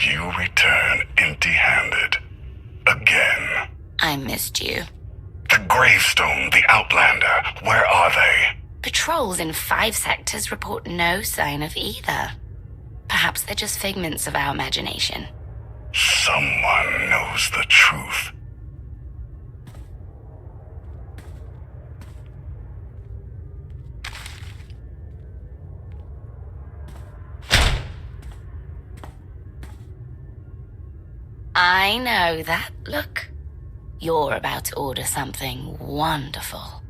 you return empty-handed. Again. I missed you. The Gravestone, the Outlander, where are they? Patrols in 5 sectors report no sign of either. Perhaps they're just figments of our imagination. Someone knows the truth. I know that look. You're about to order something wonderful.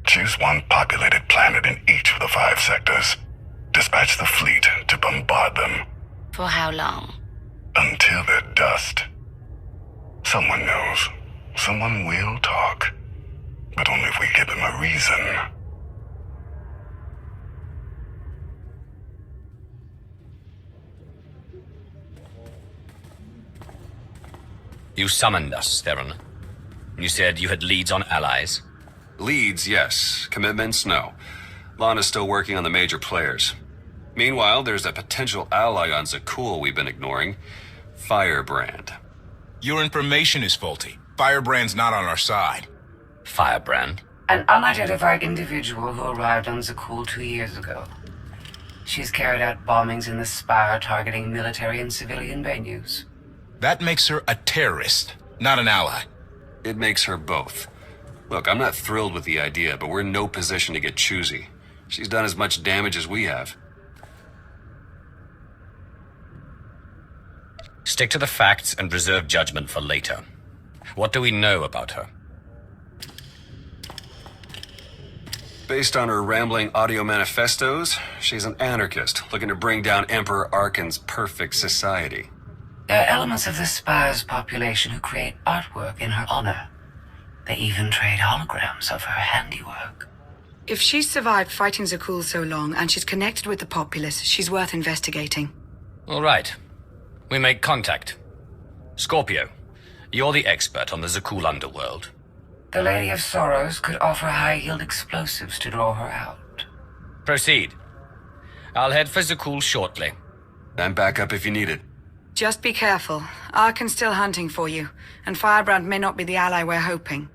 Choose one populated planet in each of the 5 sectors. Dispatch the fleet to bombard them. For how long? Until they're dust. Someone knows. Someone will talk. But only if we give them a reason. You summoned us, Theron. You said you had leads on allies. Leads, yes. Commitments, no. Lana's still working on the major players. Meanwhile, there's a potential ally on Zakul we've been ignoring. Firebrand. Your information is faulty. Firebrand's not on our side. Firebrand? An unidentified individual who arrived on Zakul 2 years ago. She's carried out bombings in the Spire targeting military and civilian venues. That makes her a terrorist, not an ally. It makes her both. Look, I'm not thrilled with the idea, but we're in no position to get choosy. She's done as much damage as we have. Stick to the facts and reserve judgment for later. What do we know about her? Based on her rambling audio manifestos, she's an anarchist looking to bring down Emperor Arkan's perfect society. There are elements of the Spire's population who create artwork in her honor. They even trade holograms of her handiwork. If she's survived fighting Zakul so long and she's connected with the populace, she's worth investigating. All right. We make contact. Scorpio, you're the expert on the Zakul underworld. The Lady of Sorrows could offer high-yield explosives to draw her out. Proceed. I'll head for Zakul shortly. And back up if you need it. Just be careful. Arkan's still hunting for you, and Firebrand may not be the ally we're hoping.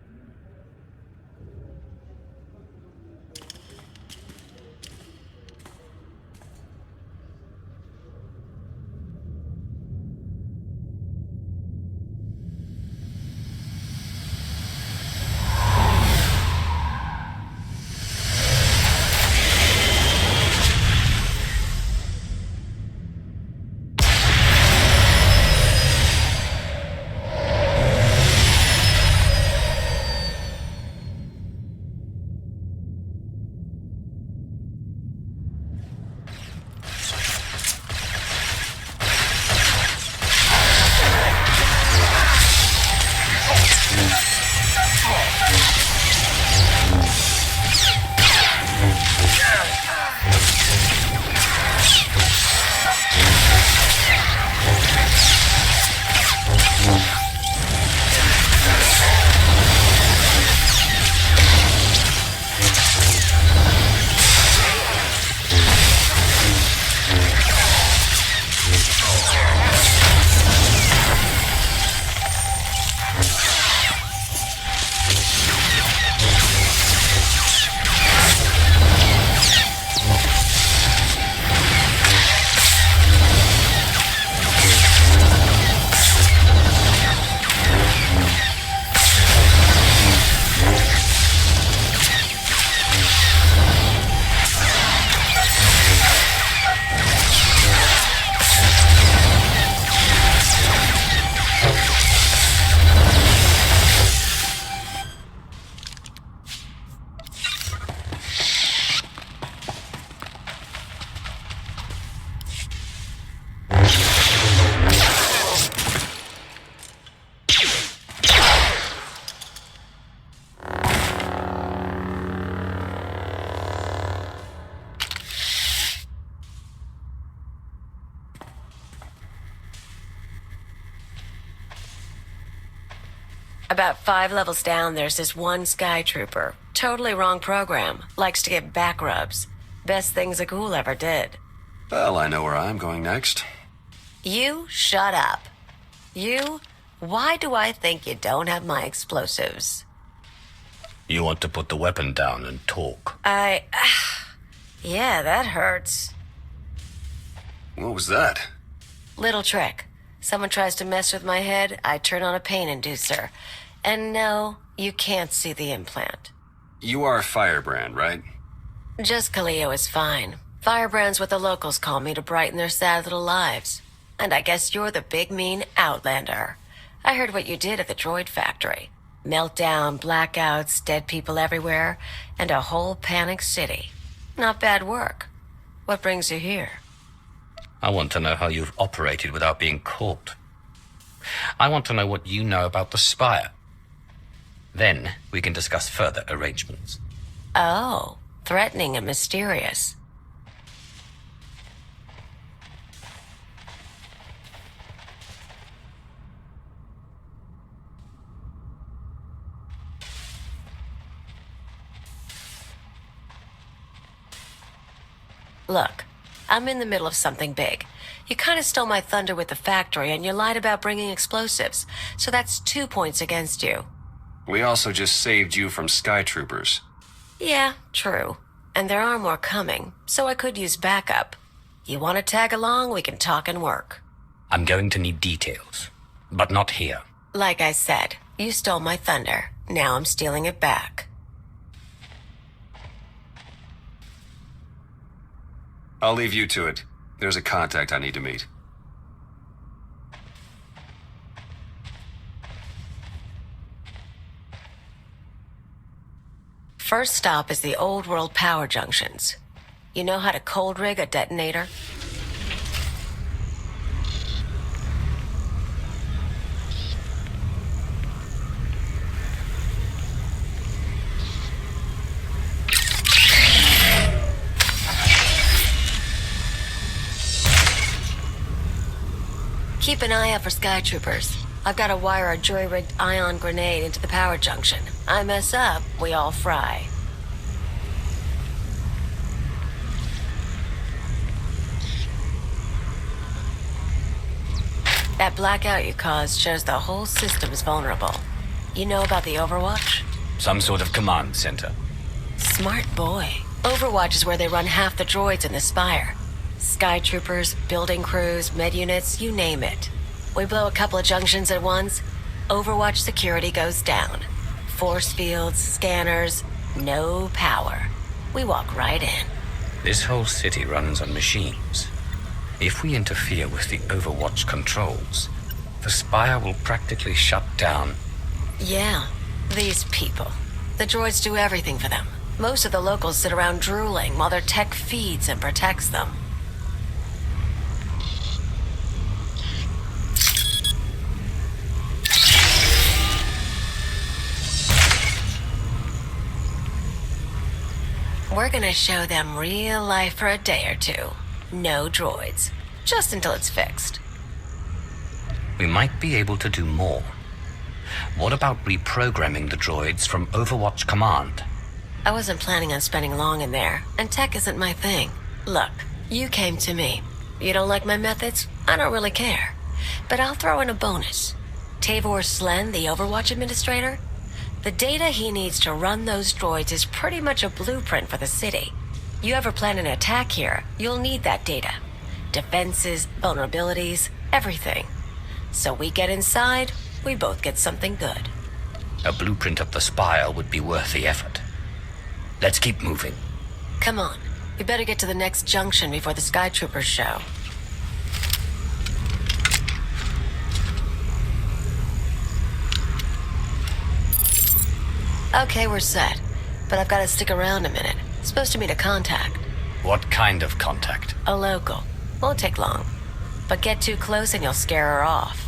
About 5 levels down, there's this one Sky Trooper. Totally wrong program. Likes to get back rubs. Best thing Zakul ever did. Well, I know where I'm going next. You shut up. Why do I think you don't have my explosives? You want to put the weapon down and talk. Yeah, that hurts. What was that? Little trick. Someone tries to mess with my head, I turn on a pain inducer. And no, you can't see the implant. You are Firebrand, right? Just Kaleo is fine. Firebrand's what the locals call me to brighten their sad little lives. And I guess you're the big mean Outlander. I heard what you did at the droid factory. Meltdown, blackouts, dead people everywhere, and a whole panicked city. Not bad work. What brings you here? I want to know how you've operated without being caught. I want to know what you know about the Spire. Then we can discuss further arrangements. Oh, threatening and mysterious. Look, I'm in the middle of something big. You kind of stole my thunder with the factory, and you lied about bringing explosives. So that's 2 points against you. We also just saved you from Sky Troopers. Yeah, true. And there are more coming, so I could use backup. You want to tag along, we can talk and work. I'm going to need details, but not here. Like I said, you stole my thunder. Now I'm stealing it back. I'll leave you to it. There's a contact I need to meet. First stop is the old world power junctions. You know how to cold rig a detonator? Keep an eye out for Sky Troopers. I've got to wire a jury-rigged ion grenade into the power junction. I mess up, we all fry. That blackout you caused shows the whole system's vulnerable. You know about the Overwatch? Some sort of command center. Smart boy. Overwatch is where they run half the droids in the Spire. Sky troopers, building crews, med units, you name it. We blow a couple of junctions at once, Overwatch security goes down. Force fields, scanners, no power. We walk right in. This whole city runs on machines. If we interfere with the Overwatch controls, the Spire will practically shut down. Yeah, these people. The droids do everything for them. Most of the locals sit around drooling while their tech feeds and protects them. We're gonna show them real life for a day or two. No droids. Just until it's fixed. We might be able to do more. What about reprogramming the droids from Overwatch Command? I wasn't planning on spending long in there, and tech isn't my thing. Look, you came to me. You don't like my methods? I don't really care. But I'll throw in a bonus. Tavor Slen, the Overwatch administrator? The data he needs to run those droids is pretty much a blueprint for the city. You ever plan an attack here, you'll need that data. Defenses, vulnerabilities, everything. So we get inside, we both get something good. A blueprint of the Spire would be worth the effort. Let's keep moving. Come on, we better get to the next junction before the Sky Troopers show. Okay, we're set. But I've got to stick around a minute. Supposed to meet a contact. What kind of contact? A local. Won't take long. But get too close and you'll scare her off.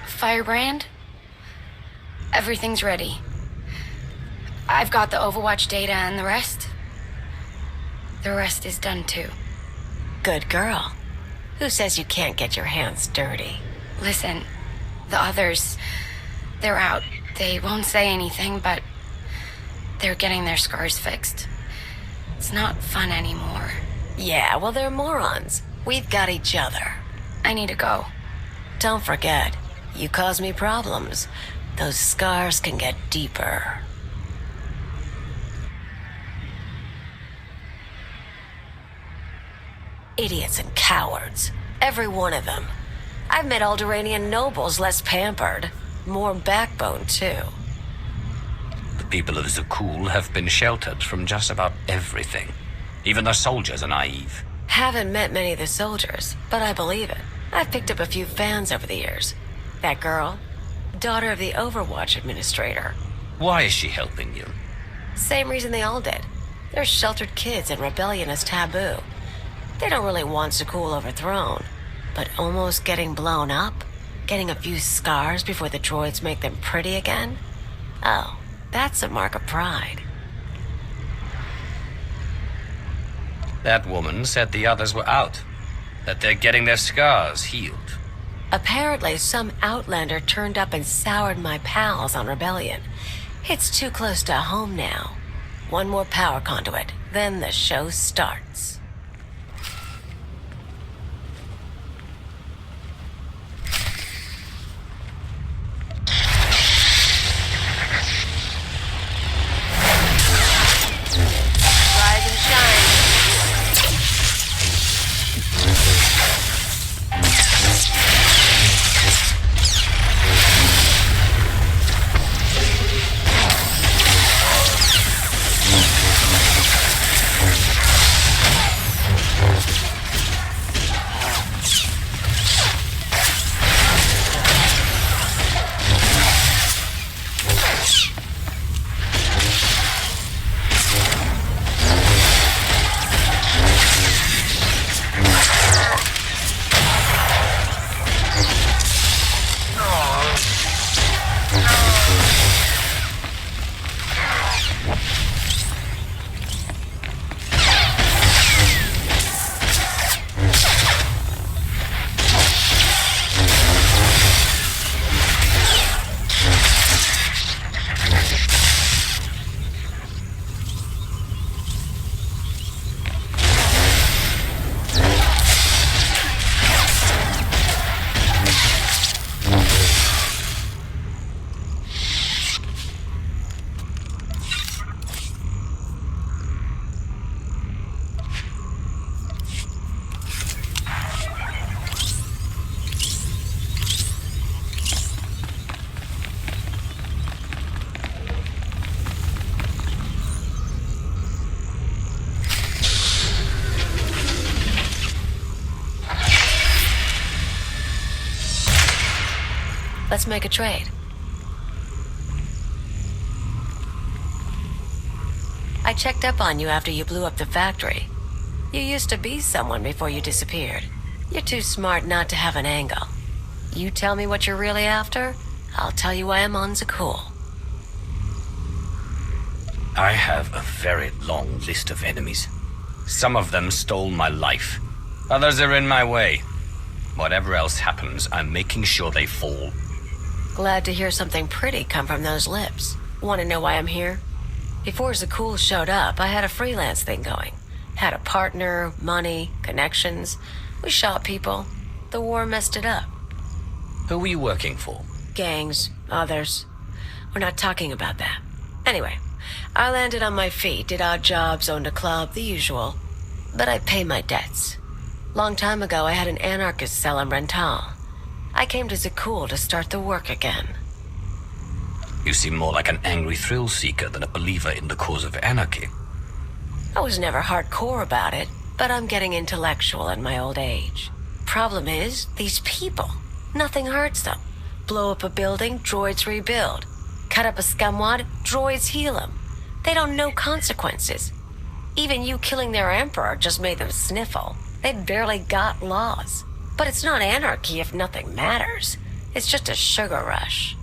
Firebrand? Everything's ready. I've got the Overwatch data and the rest. The rest is done too. Good girl. Who says you can't get your hands dirty? Listen, The others, they're out. They won't say anything, but they're getting their scars fixed. It's not fun anymore. Yeah, well, they're morons. We've got each other. I need to go. Don't forget, you cause me problems. Those scars can get deeper. Idiots and cowards. Every one of them. I've met Alderaanian nobles less pampered. More backbone, too. The people of Zakul have been sheltered from just about everything. Even their soldiers are naive. Haven't met many of the soldiers, but I believe it. I've picked up a few fans over the years. That girl, daughter of the Overwatch administrator. Why is she helping you? Same reason they all did. They're sheltered kids and rebellion is taboo. They don't really want Zakul overthrown, but almost getting blown up, getting a few scars before the droids make them pretty again. Oh, that's a mark of pride. That woman said the others were out, that they're getting their scars healed. Apparently, some outlander turned up and soured my pals on rebellion. It's too close to home now. One more power conduit, then the show starts. Rise and shine. Let's make a trade. I checked up on you after you blew up the factory. You used to be someone before you disappeared. You're too smart not to have an angle. You tell me what you're really after, I'll tell you why I'm on Zakul. I have a very long list of enemies. Some of them stole my life. Others are in my way. Whatever else happens, I'm making sure they fall. Glad to hear something pretty come from those lips. Want to know why I'm here? Before Zakul showed up, I had a freelance thing going. Had a partner, money, connections. We shot people. The war messed it up. Who were you working for? Gangs, others. We're not talking about that. Anyway, I landed on my feet, did odd jobs, owned a club, the usual. But I pay my debts. Long time ago, I had an anarchist cell in Rental. I came to Zakul to start the work again. You seem more like an angry thrill seeker than a believer in the cause of anarchy. I was never hardcore about it, but I'm getting intellectual in my old age. Problem is, these people. Nothing hurts them. Blow up a building, droids rebuild. Cut up a scumwad, droids heal them. They don't know consequences. Even you killing their emperor just made them sniffle. They'd barely got laws. But it's not anarchy if nothing matters. It's just a sugar rush.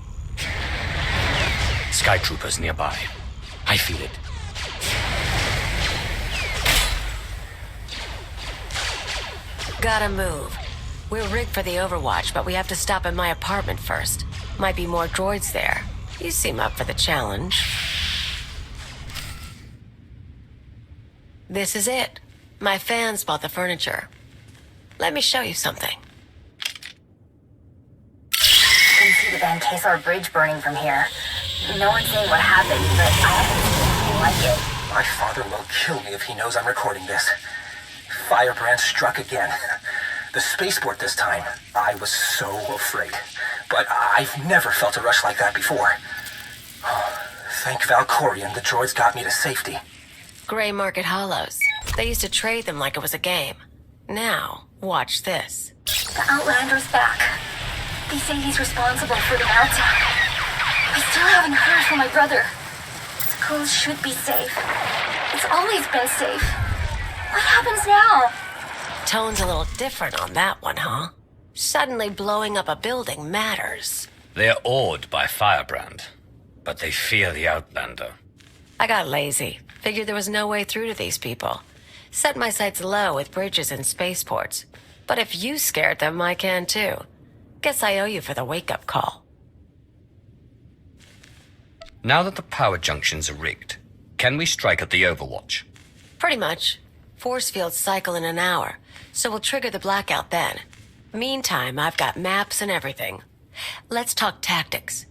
Sky troopers nearby. I feel it. Gotta move. We're rigged for the Overwatch, but we have to stop at my apartment first. Might be more droids there. You seem up for the challenge. This is it. My fans bought the furniture. Let me show you something. You can see the Van Kesar Bridge burning from here. No one's saying what happened, but I haven't seen anything like it. My father will kill me if he knows I'm recording this. Firebrand struck again. The spaceport this time. I was so afraid. But I've never felt a rush like that before. Thank Valkorion, the droids got me to safety. Gray Market Hollows. They used to trade them like it was a game. Now, watch this. The Outlander's back. They say he's responsible for the meltdown. I still haven't heard from my brother. Schools should be safe. It's always been safe. What happens now? Tone's a little different on that one, huh? Suddenly blowing up a building matters. They're awed by Firebrand, but they fear the Outlander. I got lazy. Figured there was no way through to these people. Set my sights low with bridges and spaceports. But if you scared them, I can too. Guess I owe you for the wake-up call. Now that the power junctions are rigged, can we strike at the Overwatch? Pretty much. Force fields cycle in an hour, so we'll trigger the blackout then. Meantime, I've got maps and everything. Let's talk tactics.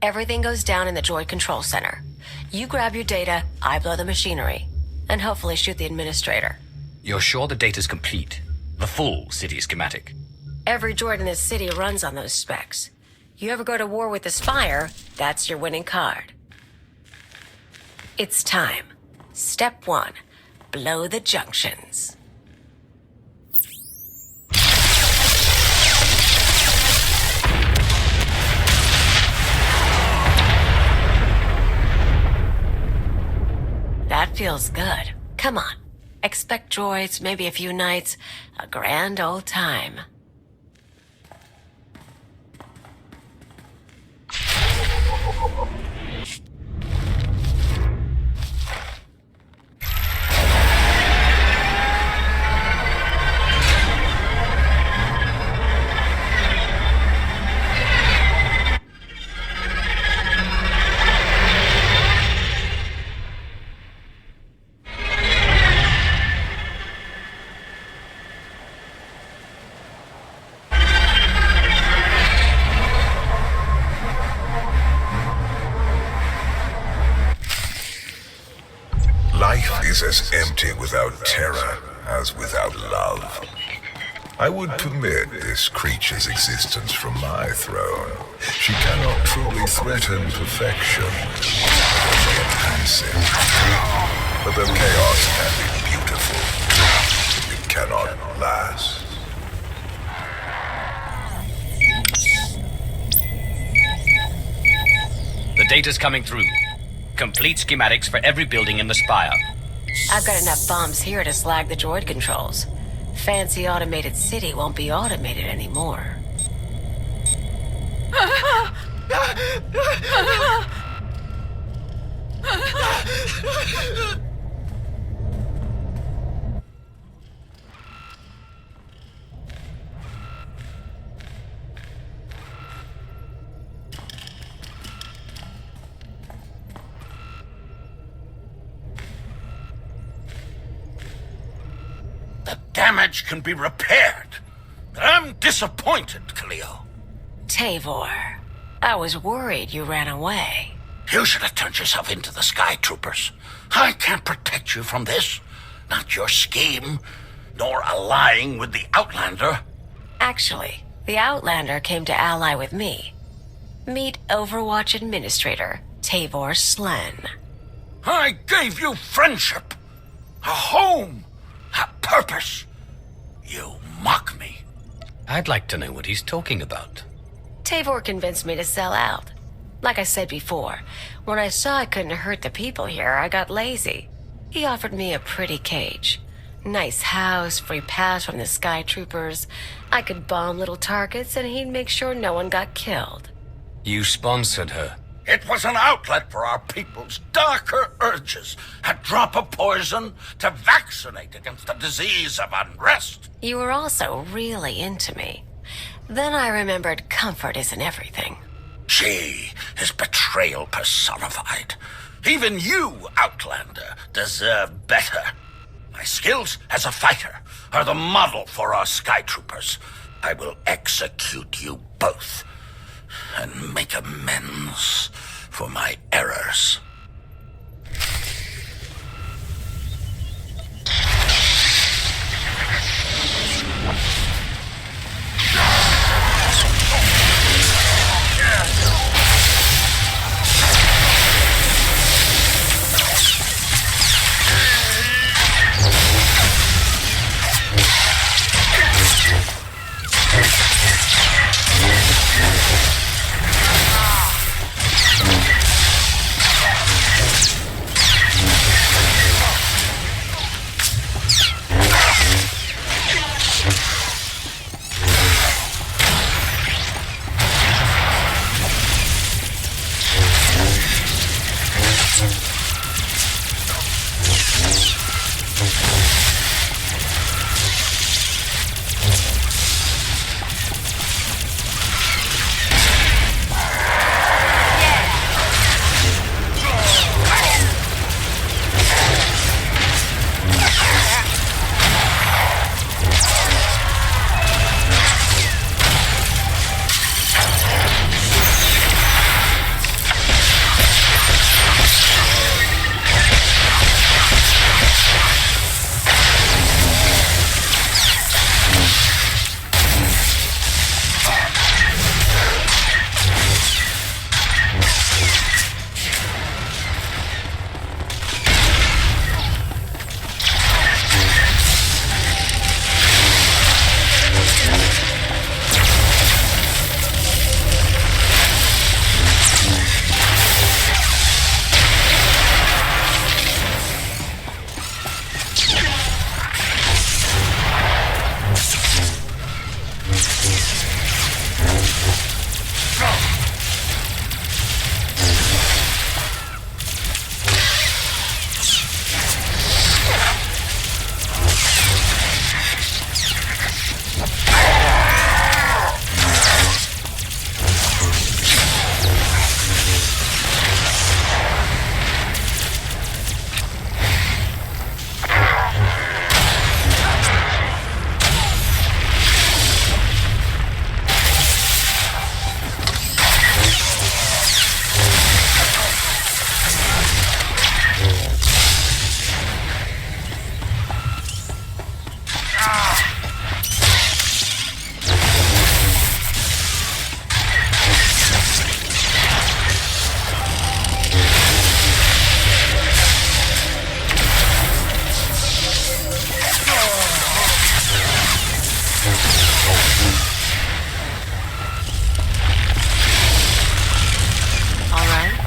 Everything goes down in the droid control center. You grab your data, I blow the machinery, and hopefully shoot the administrator. You're sure the data's complete? The full city schematic? Every droid in this city runs on those specs. You ever go to war with the Spire, that's your winning card. It's time. Step 1. Blow the junctions. That feels good. Come on. Expect droids, maybe a few nights. A grand old time. Life is as empty without terror as without love. I would permit this creature's existence from my throne. She cannot truly threaten perfection, only enhance it. But though chaos can be beautiful, it cannot last. The data's coming through. Complete schematics for every building in the Spire. I've got enough bombs here to slag the droid controls. Fancy automated city won't be automated anymore. The damage can be repaired. I'm disappointed, Cleo. Tavor, I was worried you ran away. You should have turned yourself into the Sky Troopers. I can't protect you from this. Not your scheme, nor allying with the Outlander. Actually, the Outlander came to ally with me. Meet Overwatch Administrator Tavor Slen. I gave you friendship, a home, a purpose. You mock me. I'd like to know what he's talking about. Tavor convinced me to sell out. Like I said before, when I saw I couldn't hurt the people here, I got lazy. He offered me a pretty cage. Nice house, free pass from the Sky Troopers. I could bomb little targets and he'd make sure no one got killed. You sponsored her. It was an outlet for our people's darker urges, a drop of poison to vaccinate against the disease of unrest. You were also really into me. Then I remembered comfort isn't everything. She is betrayal personified. Even you, Outlander, deserve better. My skills as a fighter are the model for our Sky Troopers. I will execute you both and make amends for my errors.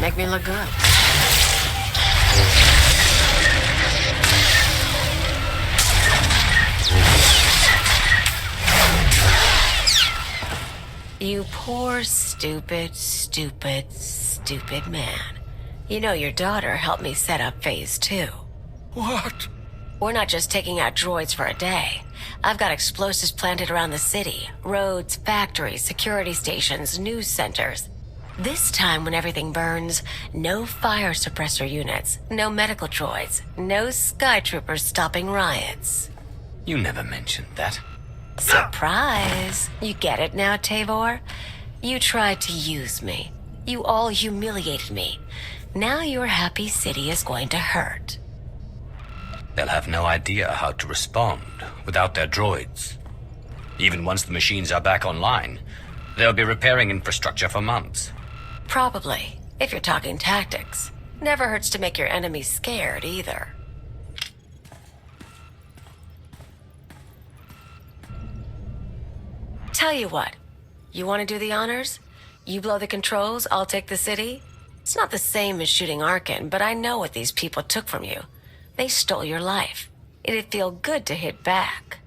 Make me look good. You poor, stupid, stupid, stupid man. You know your daughter helped me set up Phase 2. What? We're not just taking out droids for a day. I've got explosives planted around the city. Roads, factories, security stations, news centers. This time when everything burns, no fire suppressor units, no medical droids, no sky troopers stopping riots. You never mentioned that. Surprise! You get it now, Tavor? You tried to use me. You all humiliated me. Now your happy city is going to hurt. They'll have no idea how to respond without their droids. Even once the machines are back online, they'll be repairing infrastructure for months. Probably, if you're talking tactics. Never hurts to make your enemies scared, either. Tell you what, you want to do the honors? You blow the controls, I'll take the city? It's not the same as shooting Arkin, but I know what these people took from you. They stole your life. It'd feel good to hit back.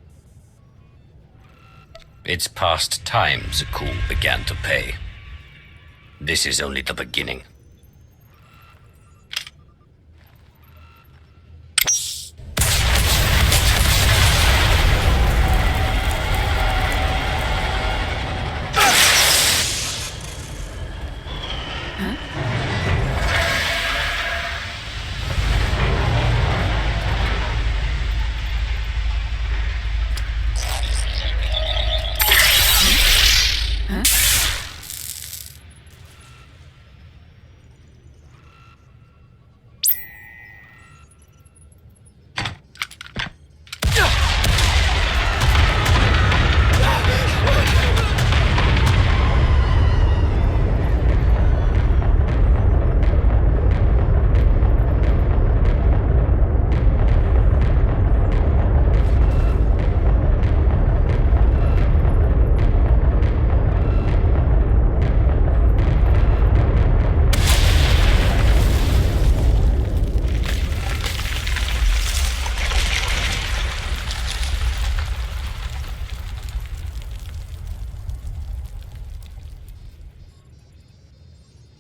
It's past time Zakul began to pay. This is only the beginning.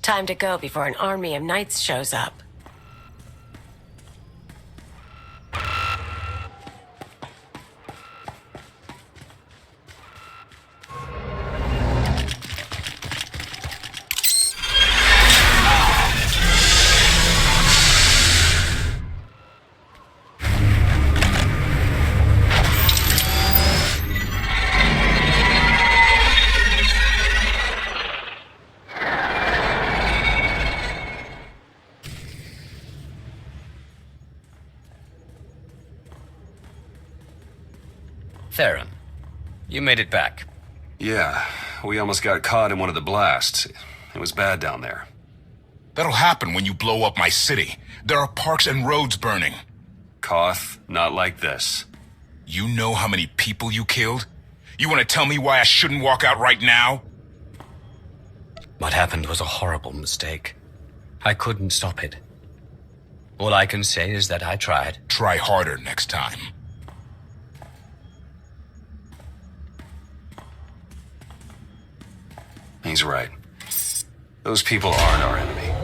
Time to go before an army of knights shows up. Theron, you made it back. Yeah, we almost got caught in one of the blasts. It was bad down there. That'll happen when you blow up my city. There are parks and roads burning. Koth, not like this. You know how many people you killed? You want to tell me why I shouldn't walk out right now? What happened was a horrible mistake. I couldn't stop it. All I can say is that I tried. Try harder next time. He's right. Those people aren't our enemy.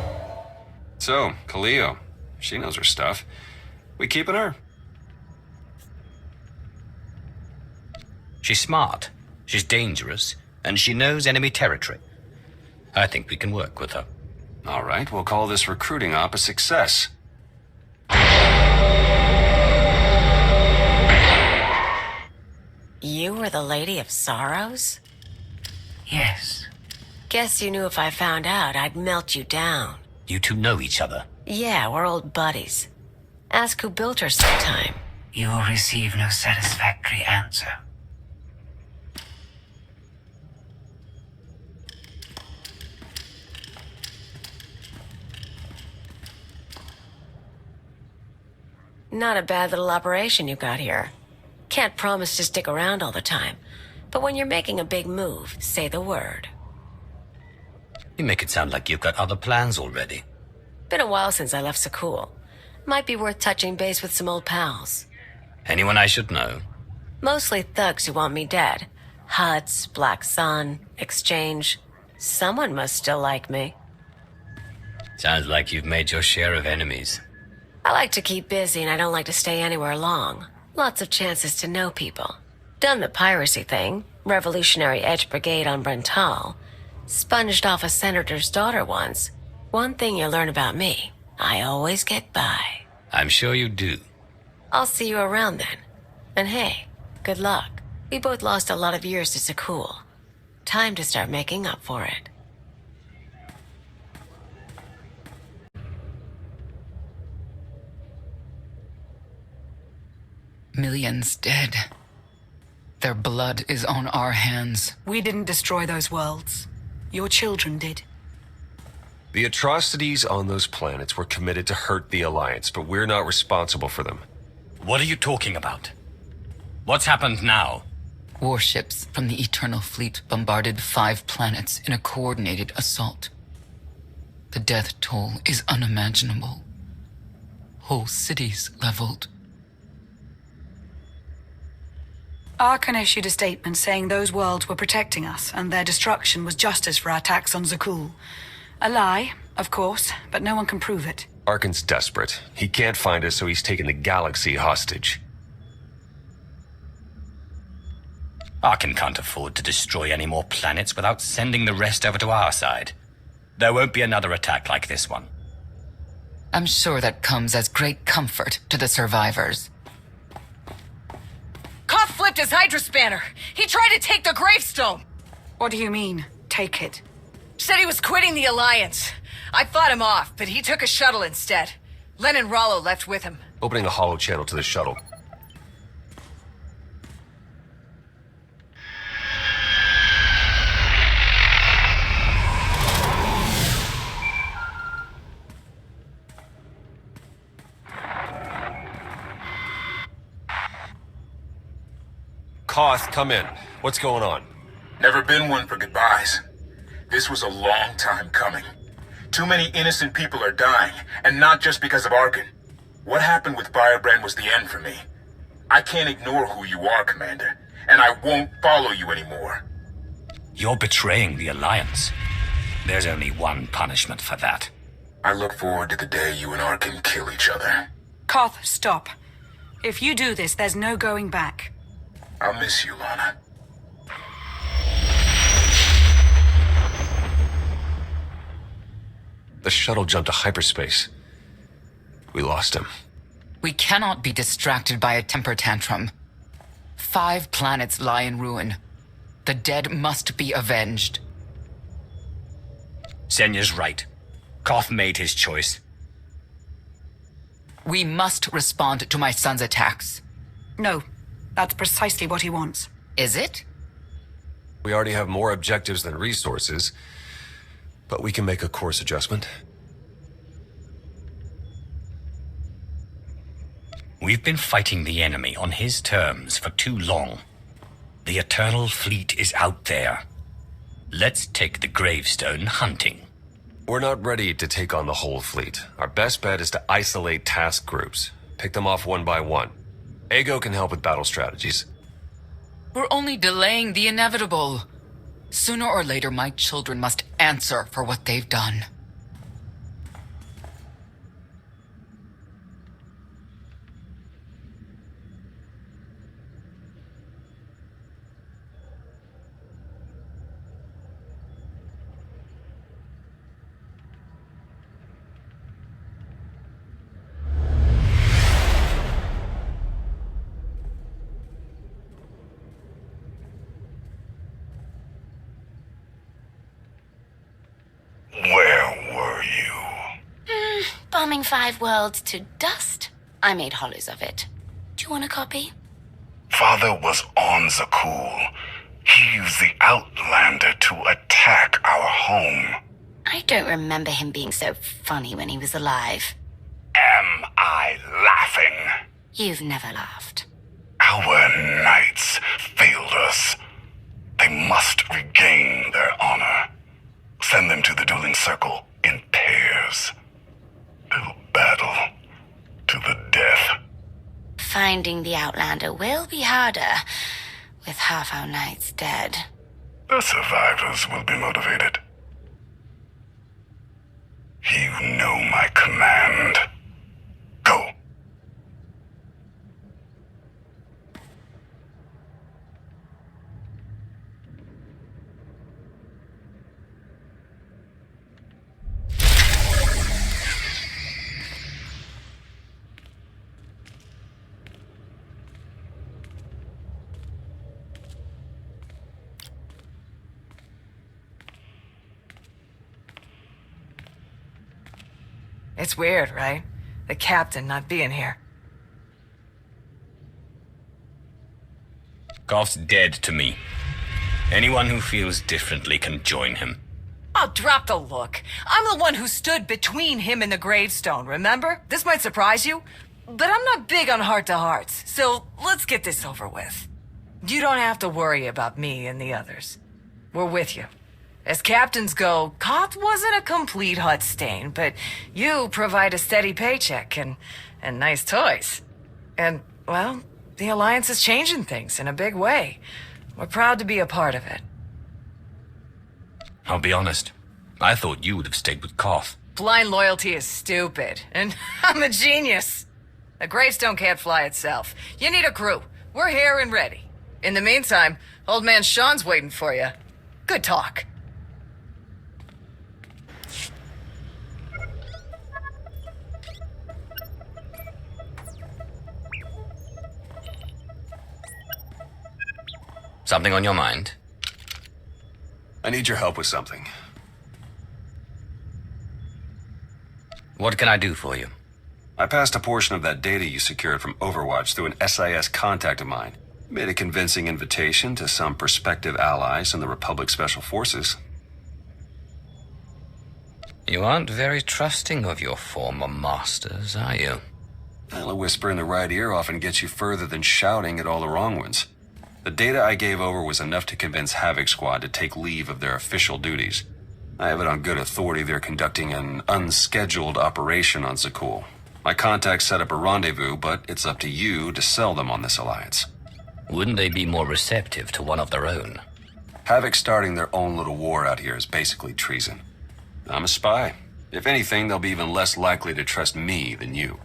So, Khalil, she knows her stuff. We keeping her? She's smart, she's dangerous, and she knows enemy territory. I think we can work with her. All right, we'll call this recruiting op a success. You were the Lady of Sorrows? Yes. Guess you knew if I found out, I'd melt you down. You two know each other. Yeah, we're old buddies. Ask who built her sometime. You will receive no satisfactory answer. Not a bad little operation you got here. Can't promise to stick around all the time, but when you're making a big move, say the word. You make it sound like you've got other plans already. Been a while since I left Sakul. Might be worth touching base with some old pals. Anyone I should know? Mostly thugs who want me dead. Huts, Black Sun, Exchange. Someone must still like me. Sounds like you've made your share of enemies. I like to keep busy and I don't like to stay anywhere long. Lots of chances to know people. Done the piracy thing. Revolutionary Edge Brigade on Brental. Sponged off a senator's daughter once. One thing you learn about me, I always get by. I'm sure you do. I'll see you around then. And hey, good luck. We both lost a lot of years to Sakul. Time to start making up for it. Millions dead. Their blood is on our hands. We didn't destroy those worlds. Your children did. The atrocities on those planets were committed to hurt the Alliance, but we're not responsible for them. What are you talking about? What's happened now? Warships from the Eternal Fleet bombarded 5 planets in a coordinated assault. The death toll is unimaginable. Whole cities leveled. Arkan issued a statement saying those worlds were protecting us, and their destruction was justice for our attacks on Zakul. A lie, of course, but no one can prove it. Arkan's desperate. He can't find us, so he's taken the galaxy hostage. Arkan can't afford to destroy any more planets without sending the rest over to our side. There won't be another attack like this one. I'm sure that comes as great comfort to the survivors. Koth flipped his Hydra spanner. He tried to take the gravestone. What do you mean, take it? Said he was quitting the Alliance. I fought him off, but he took a shuttle instead. Len and Rollo left with him. Opening a hollow channel to the shuttle. Koth, come in. What's going on? Never been one for goodbyes. This was a long time coming. Too many innocent people are dying, and not just because of Arkan. What happened with Firebrand was the end for me. I can't ignore who you are, Commander, and I won't follow you anymore. You're betraying the Alliance. There's only one punishment for that. I look forward to the day you and Arkin kill each other. Koth, stop. If you do this, there's no going back. I'll miss you, Lana. The shuttle jumped to hyperspace. We lost him. We cannot be distracted by a temper tantrum. 5 planets lie in ruin. The dead must be avenged. Senya's right. Koth made his choice. We must respond to my son's attacks. No, that's precisely what he wants. Is it? We already have more objectives than resources, but we can make a course adjustment. We've been fighting the enemy on his terms for too long. The Eternal Fleet is out there. Let's take the gravestone hunting. We're not ready to take on the whole fleet. Our best bet is to isolate task groups. Pick them off one by one. Ego can help with battle strategies. We're only delaying the inevitable. Sooner or later, my children must answer for what they've done. Where were you? Bombing 5 worlds to dust. I made hollows of it. Do you want a copy? Father was on Zakul. He used the Outlander to attack our home. I don't remember him being so funny when he was alive. Am I laughing? You've never laughed. Our knights failed us. They must regain their honor. Send them to the dueling circle in pairs. They'll battle to the death. Finding the Outlander will be harder, with half our knights dead. The survivors will be motivated. You know my command. Go. It's weird, right? The captain not being here. Koth's dead to me. Anyone who feels differently can join him. Oh, drop the look. I'm the one who stood between him and the gravestone, remember? This might surprise you, but I'm not big on heart-to-hearts, so let's get this over with. You don't have to worry about me and the others. We're with you. As captains go, Koth wasn't a complete hut stain, but you provide a steady paycheck and nice toys. And, well, the Alliance is changing things in a big way. We're proud to be a part of it. I'll be honest. I thought you would have stayed with Koth. Blind loyalty is stupid, and I'm a genius. A gravestone can't fly itself. You need a crew. We're here and ready. In the meantime, old man Sean's waiting for you. Good talk. Something on your mind? I need your help with something. What can I do for you? I passed a portion of that data you secured from Overwatch through an SIS contact of mine. Made a convincing invitation to some prospective allies in the Republic Special Forces. You aren't very trusting of your former masters, are you? Well, a whisper in the right ear often gets you further than shouting at all the wrong ones. The data I gave over was enough to convince Havoc Squad to take leave of their official duties. I have it on good authority they're conducting an unscheduled operation on Zakul. My contacts set up a rendezvous, but it's up to you to sell them on this alliance. Wouldn't they be more receptive to one of their own? Havoc starting their own little war out here is basically treason. I'm a spy. If anything, they'll be even less likely to trust me than you.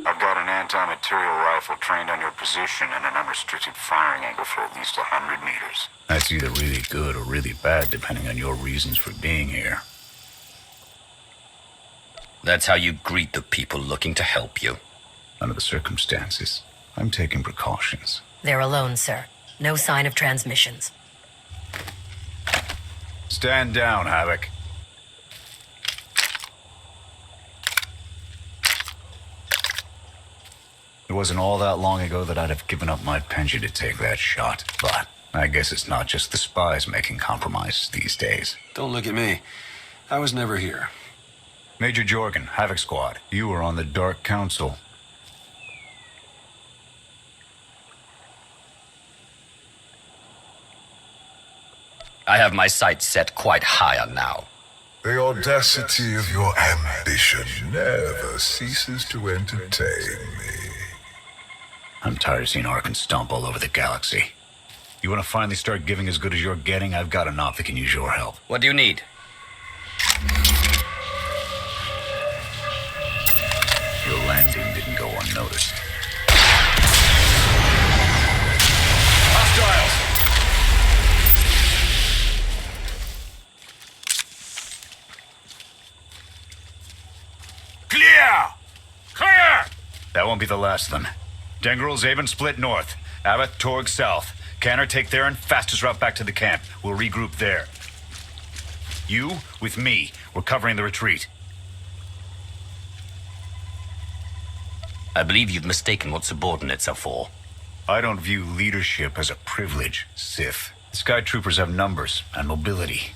I've got an anti-material rifle trained on your position and an unrestricted firing angle for at least 100 meters. That's either really good or really bad, depending on your reasons for being here. That's how you greet the people looking to help you. Under the circumstances, I'm taking precautions. They're alone, sir. No sign of transmissions. Stand down, Havoc. It wasn't all that long ago that I'd have given up my pension to take that shot, but I guess it's not just the spies making compromises these days. Don't look at me. I was never here. Major Jorgen, Havoc Squad, you were on the Dark Council. I have my sights set quite higher now. The audacity of your ambition never ceases to entertain me. I'm tired of seeing Arkan stomp all over the galaxy. You want to finally start giving as good as you're getting? I've got an op that can use your help. What do you need? Your landing didn't go unnoticed. Hostiles! Clear! Clear! That won't be the last of them. Dengrel, Zaven split north. Abath, Torg south. Canner take Theron, fastest route back to the camp. We'll regroup there. You, with me, we're covering the retreat. I believe you've mistaken what subordinates are for. I don't view leadership as a privilege, Sith. The Sky Troopers have numbers and mobility.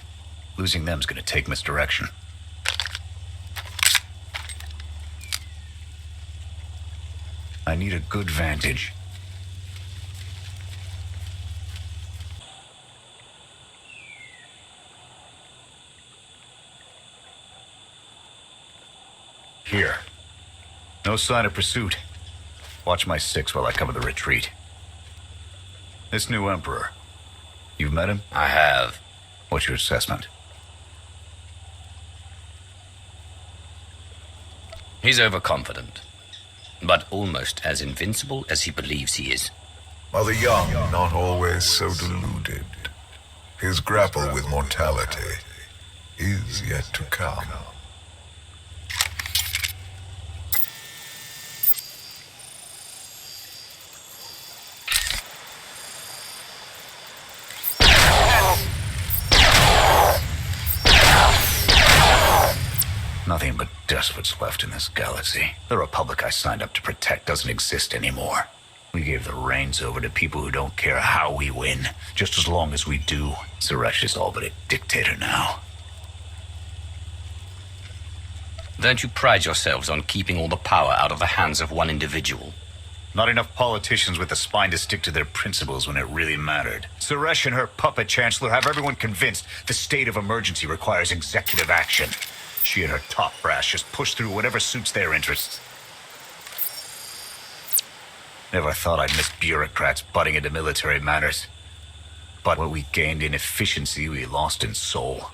Losing them's gonna take misdirection. I need a good vantage. Here. No sign of pursuit. Watch my six while I cover the retreat. This new Emperor. You've met him? I have. What's your assessment? He's overconfident, but almost as invincible as he believes he is. Are the young not always so deluded? His grapple with mortality is yet to come. Nothing but despots left in this galaxy. The Republic I signed up to protect doesn't exist anymore. We gave the reins over to people who don't care how we win, just as long as we do. Suresh is all but a dictator now. Don't you pride yourselves on keeping all the power out of the hands of one individual? Not enough politicians with the spine to stick to their principles when it really mattered. Suresh and her puppet chancellor have everyone convinced the state of emergency requires executive action. She and her top brass just push through whatever suits their interests. Never thought I'd miss bureaucrats butting into military matters. But what we gained in efficiency, we lost in soul.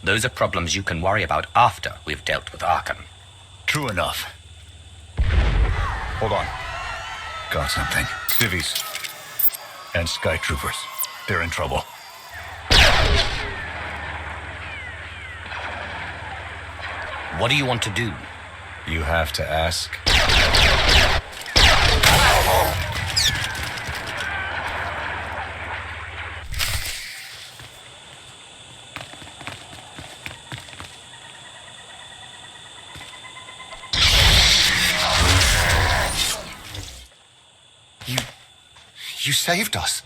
Those are problems you can worry about after we've dealt with Arkan. True enough. Hold on. Got something. Civvies. And Sky Troopers. They're in trouble. What do you want to do? You have to ask. You saved us.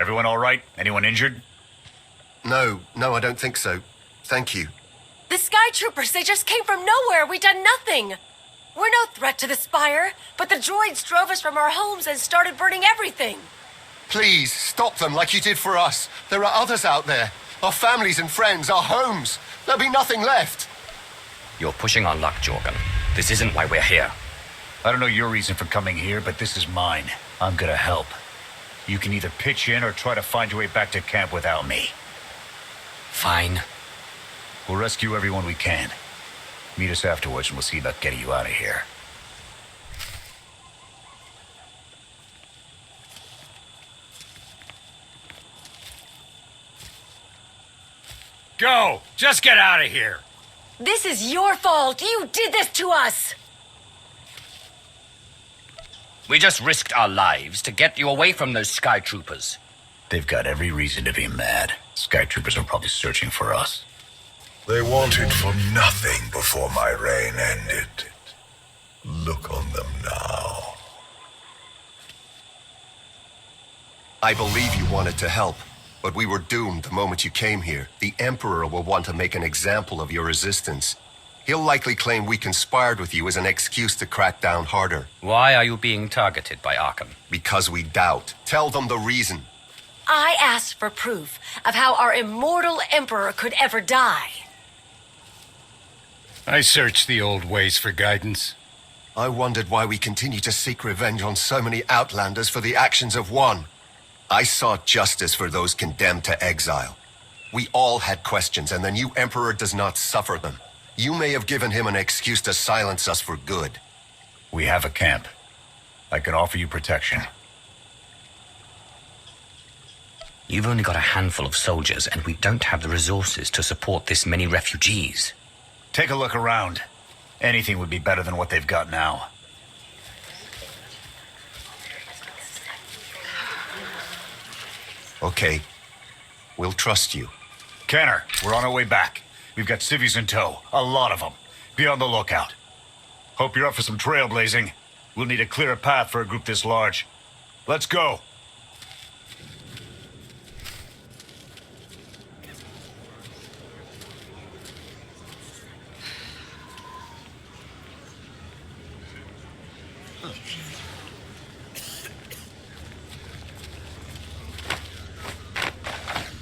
Everyone all right? Anyone injured? No, I don't think so. Thank you. The Sky Troopers, they just came from nowhere. We done nothing. We're no threat to the Spire, but the droids drove us from our homes and started burning everything. Please, stop them like you did for us. There are others out there. Our families and friends, our homes. There'll be nothing left. You're pushing our luck, Jorgen. This isn't why we're here. I don't know your reason for coming here, but this is mine. I'm gonna help. You can either pitch in or try to find your way back to camp without me. Fine. We'll rescue everyone we can. Meet us afterwards and we'll see about getting you out of here. Go! Just get out of here! This is your fault. You did this to us. We just risked our lives to get you away from those Sky Troopers. They've got every reason to be mad. Sky Troopers are probably searching for us. They wanted for nothing before my reign ended. Look on them now. I believe you wanted to help, but we were doomed the moment you came here. The Emperor will want to make an example of your resistance. He'll likely claim we conspired with you as an excuse to crack down harder. Why are you being targeted by Arkham? Because we doubt. Tell them the reason. I asked for proof of how our immortal Emperor could ever die. I searched the old ways for guidance. I wondered why we continue to seek revenge on so many Outlanders for the actions of one. I sought justice for those condemned to exile. We all had questions, and the new Emperor does not suffer them. You may have given him an excuse to silence us for good. We have a camp. I can offer you protection. You've only got a handful of soldiers, and we don't have the resources to support this many refugees. Take a look around. Anything would be better than what they've got now. Okay. We'll trust you. Kenner, we're on our way back. We've got civvies in tow. A lot of them. Be on the lookout. Hope you're up for some trailblazing. We'll need a clearer path for a group this large. Let's go.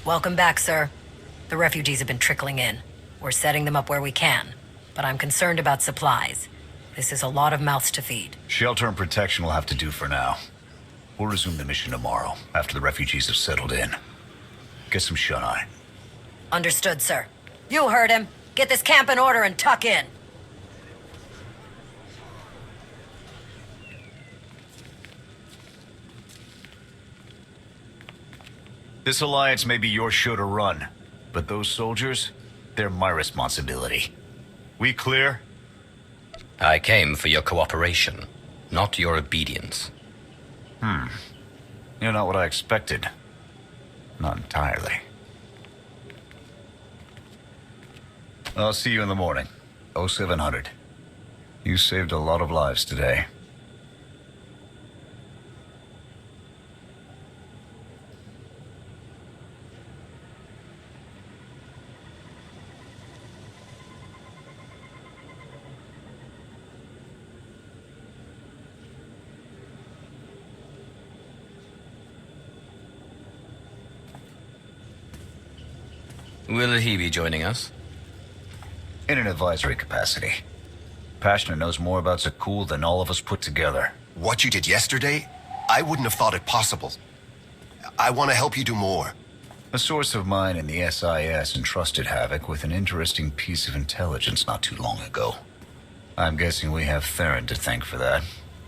Welcome back, sir. The refugees have been trickling in. We're setting them up where we can, but I'm concerned about supplies. This is a lot of mouths to feed. Shelter and protection will have to do for now. We'll resume the mission tomorrow, after the refugees have settled in. Get some shut-eye. Understood, sir. You heard him. Get this camp in order and tuck in. This alliance may be your show to run, but those soldiers, they're my responsibility. We clear? I came for your cooperation, not your obedience. You're not what I expected. Not entirely. I'll see you in the morning. 0700. You saved a lot of lives today. Will he be joining us? In an advisory capacity. Pashner knows more about Zakul than all of us put together. What you did yesterday, I wouldn't have thought it possible. I want to help you do more. A source of mine in the SIS entrusted Havoc with an interesting piece of intelligence not too long ago. I'm guessing we have Theron to thank for that,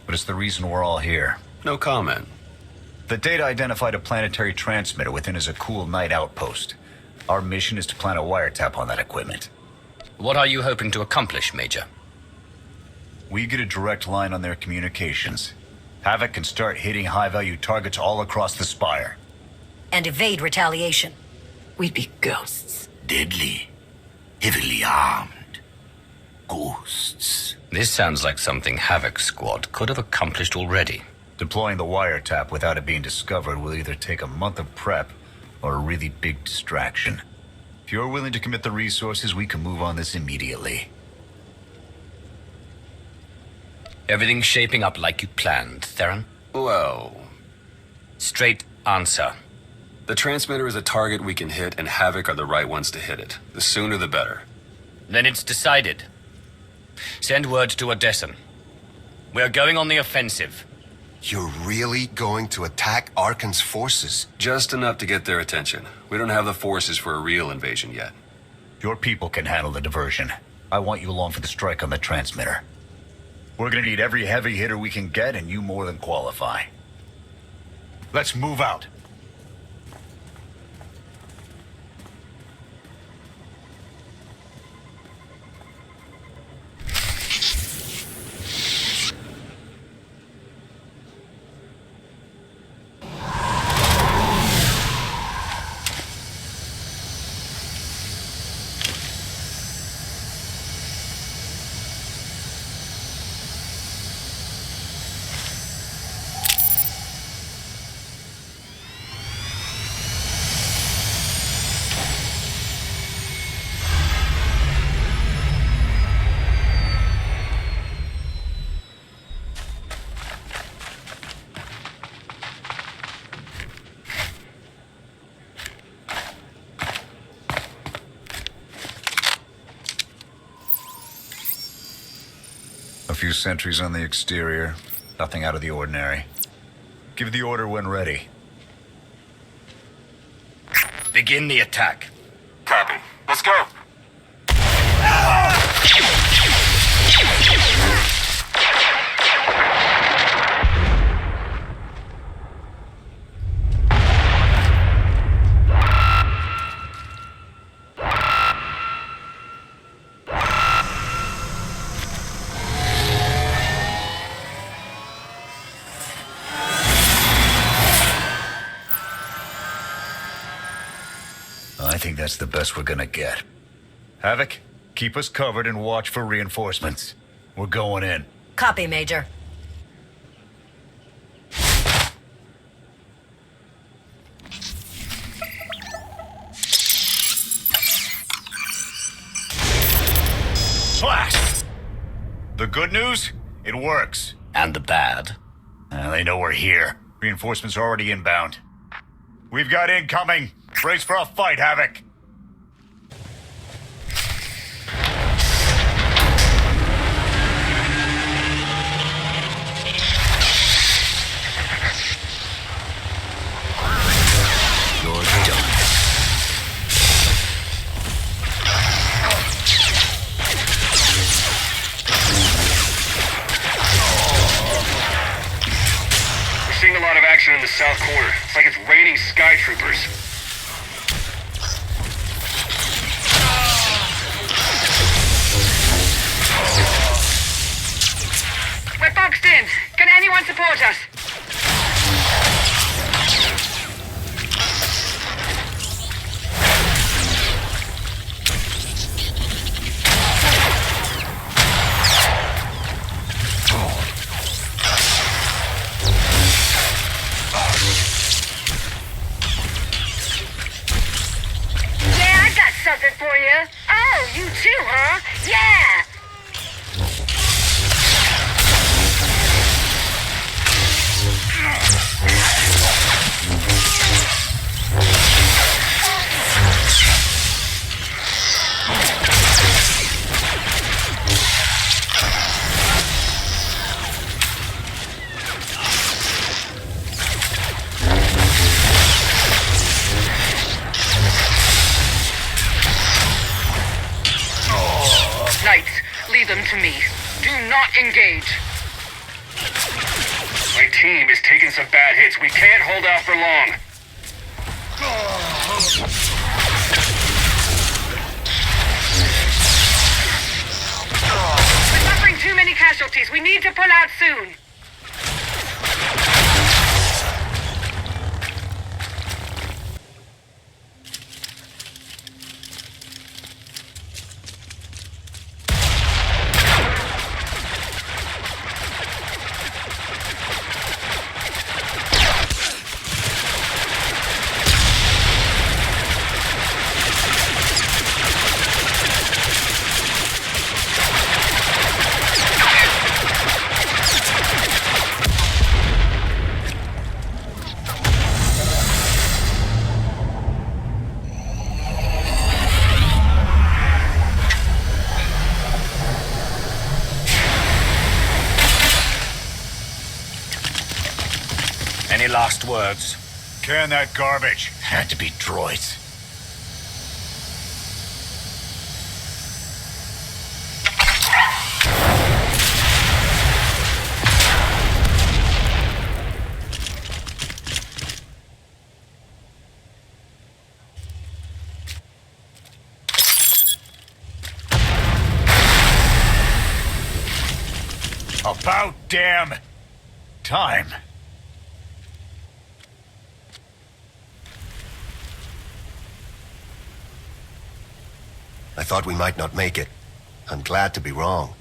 but it's the reason we're all here. No comment. The data identified a planetary transmitter within a Zakul night outpost. Our mission is to plant a wiretap on that equipment. What are you hoping to accomplish, Major? We get a direct line on their communications. Havoc can start hitting high-value targets all across the Spire. And evade retaliation. We'd be ghosts. Deadly. Heavily armed. Ghosts. This sounds like something Havoc's squad could have accomplished already. Deploying the wiretap without it being discovered will either take a month of prep or a really big distraction. If you're willing to commit the resources, we can move on this immediately. Everything's shaping up like you planned, Theron? Well... Straight answer. The transmitter is a target we can hit, and Havoc are the right ones to hit it. The sooner the better. Then it's decided. Send word to Odessen. We're going on the offensive. You're really going to attack Arkan's forces? Just enough to get their attention. We don't have the forces for a real invasion yet. Your people can handle the diversion. I want you along for the strike on the transmitter. We're gonna need every heavy hitter we can get, and you more than qualify. Let's move out. A few sentries on the exterior. Nothing out of the ordinary. Give the order when ready. Begin the attack. Copy. Let's go. I think that's the best we're gonna get. Havoc, keep us covered and watch for reinforcements. We're going in. Copy, Major. Blast! The good news? It works. And the bad? They know we're here. Reinforcements are already inbound. We've got incoming. Brace for a fight, Havoc. You're done. We're seeing a lot of action in the south corner. It's like it's raining sky troopers. We're boxed in. Can anyone support us? Yeah, I got something for you. Oh, you too, huh? Yeah! Knights, lead them to me. Do not engage. My team is taking some bad hits. We can't hold out for long. We're suffering too many casualties. We need to pull out soon. Any last words? Can that garbage. Had to be droids. About damn time. I thought we might not make it. I'm glad to be wrong.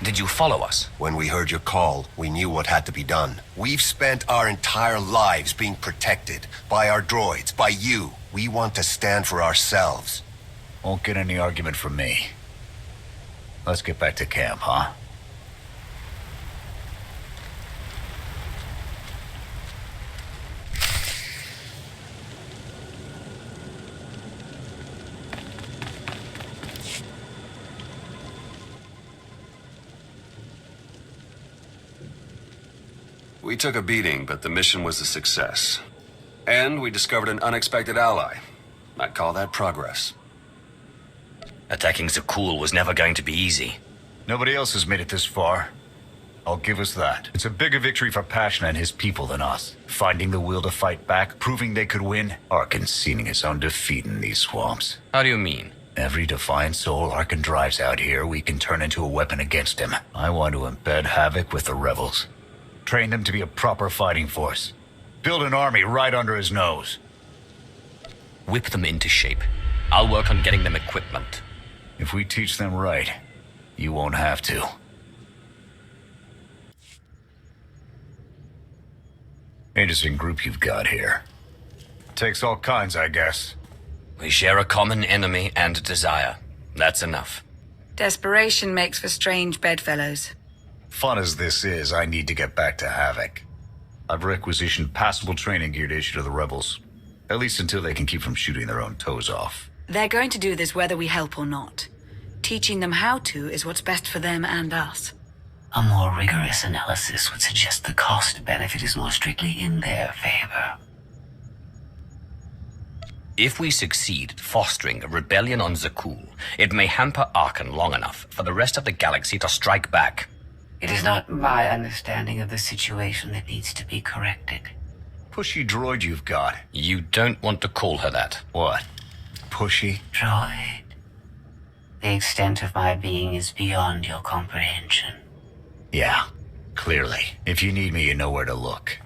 Did you follow us? When we heard your call, we knew what had to be done. We've spent our entire lives being protected by our droids, by you. We want to stand for ourselves. Won't get any argument from me. Let's get back to camp, huh? We took a beating, but the mission was a success. And we discovered an unexpected ally. I'd call that progress. Attacking Zakul was never going to be easy. Nobody else has made it this far. I'll give us that. It's a bigger victory for Pashna and his people than us. Finding the will to fight back, proving they could win. Arkin seeing his own defeat in these swamps. How do you mean? Every defiant soul Arkin drives out here, we can turn into a weapon against him. I want to embed Havoc with the rebels. Train them to be a proper fighting force. Build an army right under his nose. Whip them into shape. I'll work on getting them equipment. If we teach them right, you won't have to. Interesting group you've got here. Takes all kinds, I guess. We share a common enemy and desire. That's enough. Desperation makes for strange bedfellows. Fun as this is, I need to get back to Havoc. I've requisitioned passable training gear to issue to the rebels. At least until they can keep from shooting their own toes off. They're going to do this whether we help or not. Teaching them how to is what's best for them and us. A more rigorous analysis would suggest the cost-benefit is more strictly in their favor. If we succeed fostering a rebellion on Zakul, it may hamper Arkan long enough for the rest of the galaxy to strike back. It is not my understanding of the situation that needs to be corrected. Pushy droid you've got. You don't want to call her that. What? Pushy? Droid. The extent of my being is beyond your comprehension. Yeah, clearly. If you need me, you know where to look.